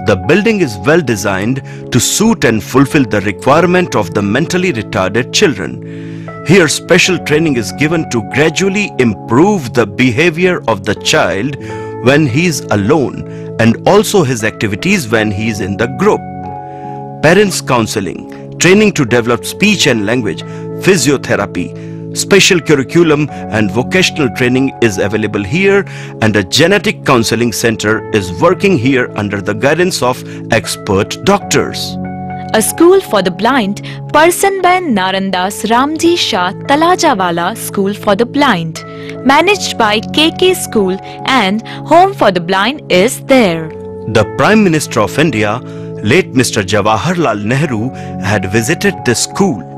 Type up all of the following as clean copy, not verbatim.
The building is well designed to suit and fulfill the requirement of the mentally retarded children. Here special training is given to gradually improve the behavior of the child when he is alone and also his activities when he is in the group. Parents counseling, training to develop speech and language, physiotherapy, special curriculum and vocational training is available here, and a genetic counseling center is working here under the guidance of expert doctors. A school for the blind, Parsanben Narandas Ramji Shah Talajawala School for the Blind, managed by KK School and Home for the Blind is there. The Prime Minister of India, late Mr. Jawaharlal Nehru, had visited this school.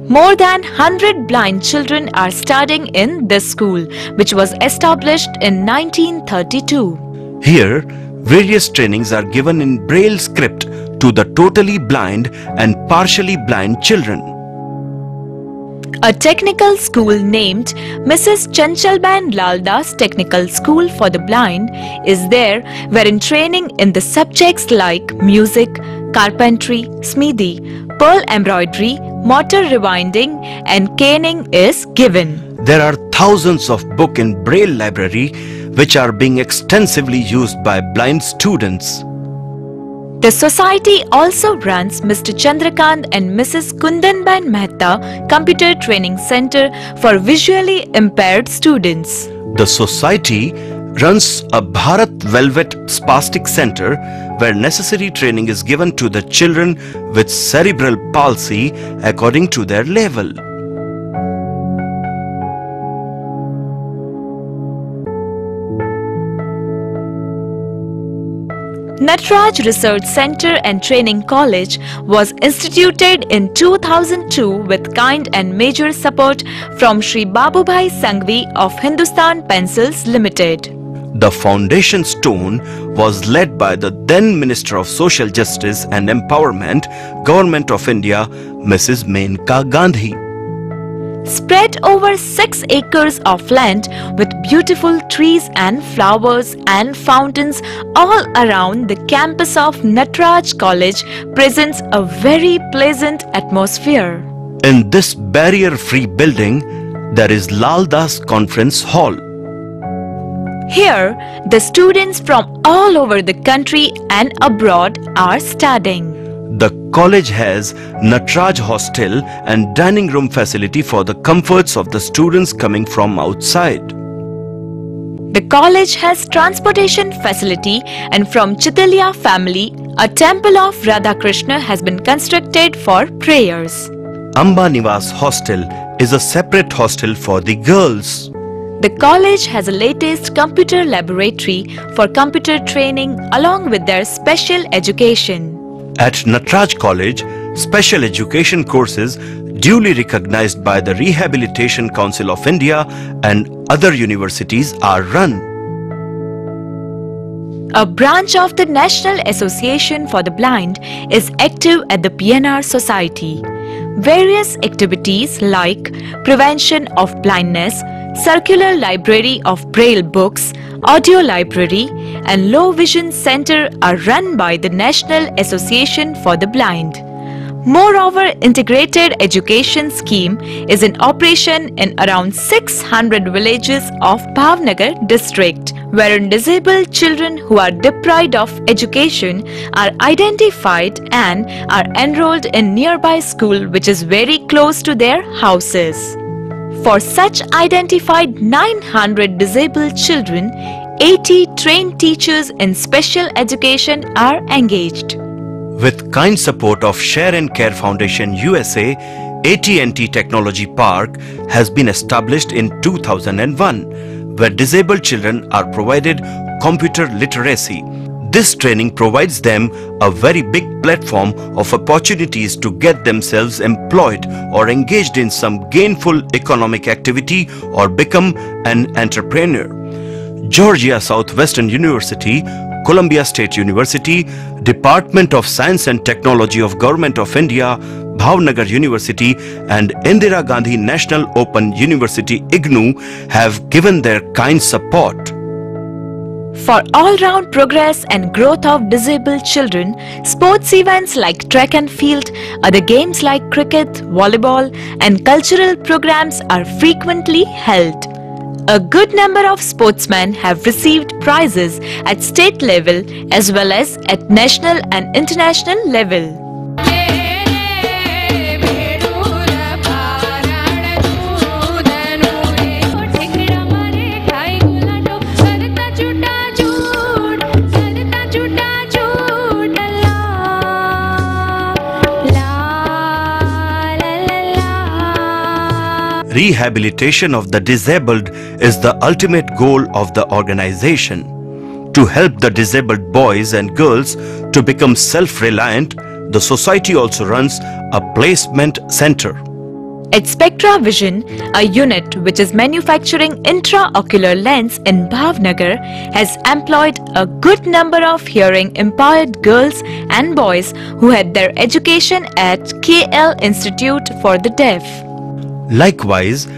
More than 100 blind children are studying in this school, which was established in 1932. Here, various trainings are given in Braille script to the totally blind and partially blind children. A technical school named Mrs. Chanchalban Laldas Technical School for the Blind is there, wherein training in the subjects like music, carpentry, smithy, pearl embroidery, motor rewinding and caning is given. There are thousands of books in Braille library which are being extensively used by blind students. The society also runs Mr. Chandrakant and Mrs. Kundanban Mehta Computer Training Center for visually impaired students. The society runs a Bharat Velvet Spastic Center where necessary training is given to the children with cerebral palsy according to their level. Natraj Research Center and Training College was instituted in 2002 with kind and major support from Shri Babubhai Sanghvi of Hindustan Pencils Limited. The foundation stone was led by the then Minister of Social Justice and Empowerment, Government of India, Mrs. Menka Gandhi. Spread over 6 acres of land with beautiful trees and flowers and fountains all around the campus of Natraj College presents a very pleasant atmosphere. In this barrier-free building, there is Lal Das Conference Hall. Here, the students from all over the country and abroad are studying. The college has Natraj Hostel and dining room facility for the comforts of the students coming from outside. The college has transportation facility, and from Chitilia family, a temple of Radhakrishna has been constructed for prayers. Amba Nivas Hostel is a separate hostel for the girls. The college has a latest computer laboratory for computer training along with their special education. At Natraj College, special education courses duly recognized by the Rehabilitation Council of India and other universities are run. A branch of the National Association for the Blind is active at the PNR Society. Various activities like prevention of blindness, circular library of Braille books, audio library and low vision center are run by the National Association for the Blind. Moreover, integrated education scheme is in operation in around 600 villages of Bhavnagar district, wherein disabled children who are deprived of education are identified and are enrolled in nearby school which is very close to their houses. For such identified 900 disabled children, 80 trained teachers in special education are engaged. With kind support of Share and Care Foundation USA, AT&T Technology Park has been established in 2001, where disabled children are provided computer literacy. This training provides them a very big platform of opportunities to get themselves employed or engaged in some gainful economic activity or become an entrepreneur. Georgia Southwestern University, Columbia State University, Department of Science and Technology of Government of India, Bhavnagar University and Indira Gandhi National Open University IGNOU have given their kind support. For all-round progress and growth of disabled children, sports events like track and field, other games like cricket, volleyball, and cultural programs are frequently held. A good number of sportsmen have received prizes at state level as well as at national and international level. Rehabilitation of the disabled is the ultimate goal of the organization. To help the disabled boys and girls to become self-reliant, the society also runs a placement center. At Spectra Vision, a unit which is manufacturing intraocular lens in Bhavnagar, has employed a good number of hearing impaired girls and boys who had their education at KL Institute for the Deaf. Likewise,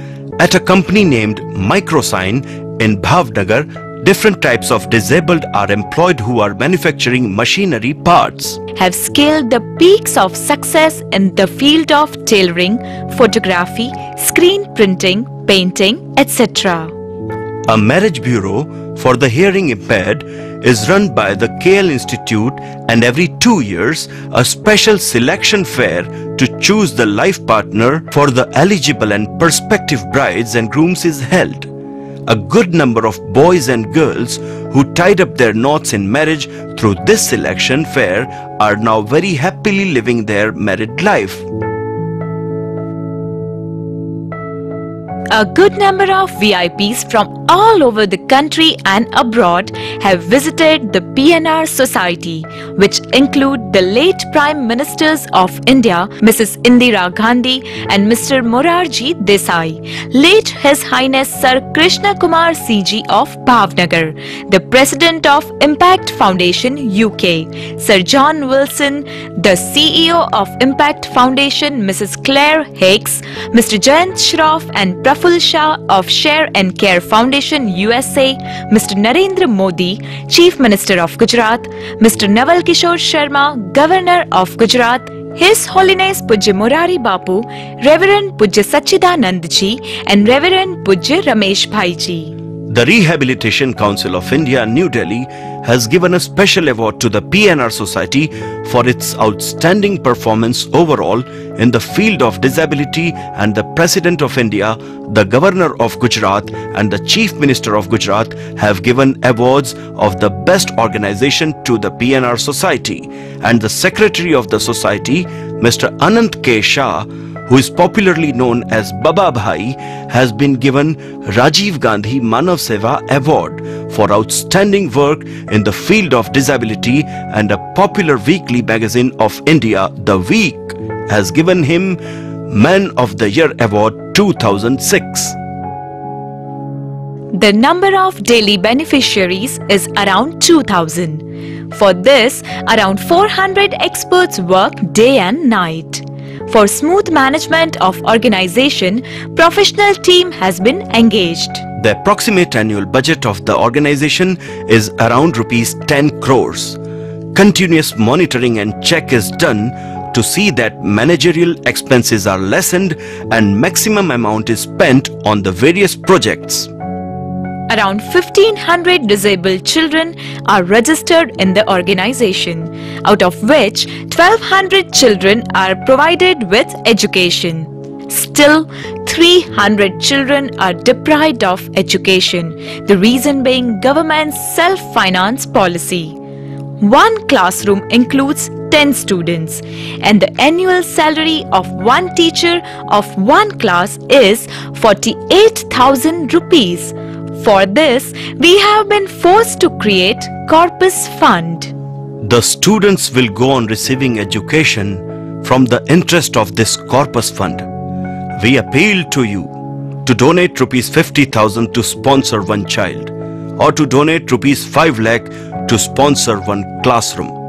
at a company named Microsign in Bhavnagar, different types of disabled are employed who are manufacturing machinery parts. Have scaled the peaks of success in the field of tailoring, photography, screen printing, painting, etc. A marriage bureau for the hearing impaired is run by the KL Institute, and every 2 years a special selection fair to choose the life partner for the eligible and prospective brides and grooms is held. A good number of boys and girls who tied up their knots in marriage through this selection fair are now very happily living their married life. A good number of VIPs from all over the country and abroad have visited the PNR Society, which include the late Prime Ministers of India, Mrs. Indira Gandhi and Mr. Morarji Desai, late His Highness Sir Krishna Kumar CG of Bhavnagar, the President of Impact Foundation UK, Sir John Wilson, the CEO of Impact Foundation Mrs. Claire Hicks, Mr. Jayant Shroff and Praful Shah of Share and Care Foundation USA, Mr. Narendra Modi, Chief Minister of Gujarat, Mr. Naval Kishore Sharma, Governor of Gujarat, His Holiness Pujya Morari Bapu, Reverend Pujya Sachidanand Ji and Reverend Pujya Ramesh Bhai Ji. The Rehabilitation Council of India, New Delhi, has given a special award to the PNR Society for its outstanding performance overall in the field of disability, and the President of India, the Governor of Gujarat and the Chief Minister of Gujarat have given awards of the best organization to the PNR Society, and the Secretary of the Society, Mr. Anant K. Shah, who is popularly known as Baba Bhai, has been given Rajiv Gandhi Manav Seva Award for outstanding work in the field of disability, and a popular weekly magazine of India, The Week, has given him Man of the Year Award 2006. The number of daily beneficiaries is around 2,000. For this, around 400 experts work day and night. For smooth management of organization, professional team has been engaged. The approximate annual budget of the organization is around rupees 10 crores. Continuous monitoring and check is done to see that managerial expenses are lessened and maximum amount is spent on the various projects. Around 1,500 disabled children are registered in the organization, out of which 1,200 children are provided with education. Still, 300 children are deprived of education, the reason being government's self-finance policy. One classroom includes 10 students, and the annual salary of one teacher of one class is 48,000 rupees. For this, we have been forced to create Corpus Fund. The students will go on receiving education from the interest of this Corpus Fund. We appeal to you to donate rupees 50,000 to sponsor one child, or to donate rupees 5 lakh to sponsor one classroom.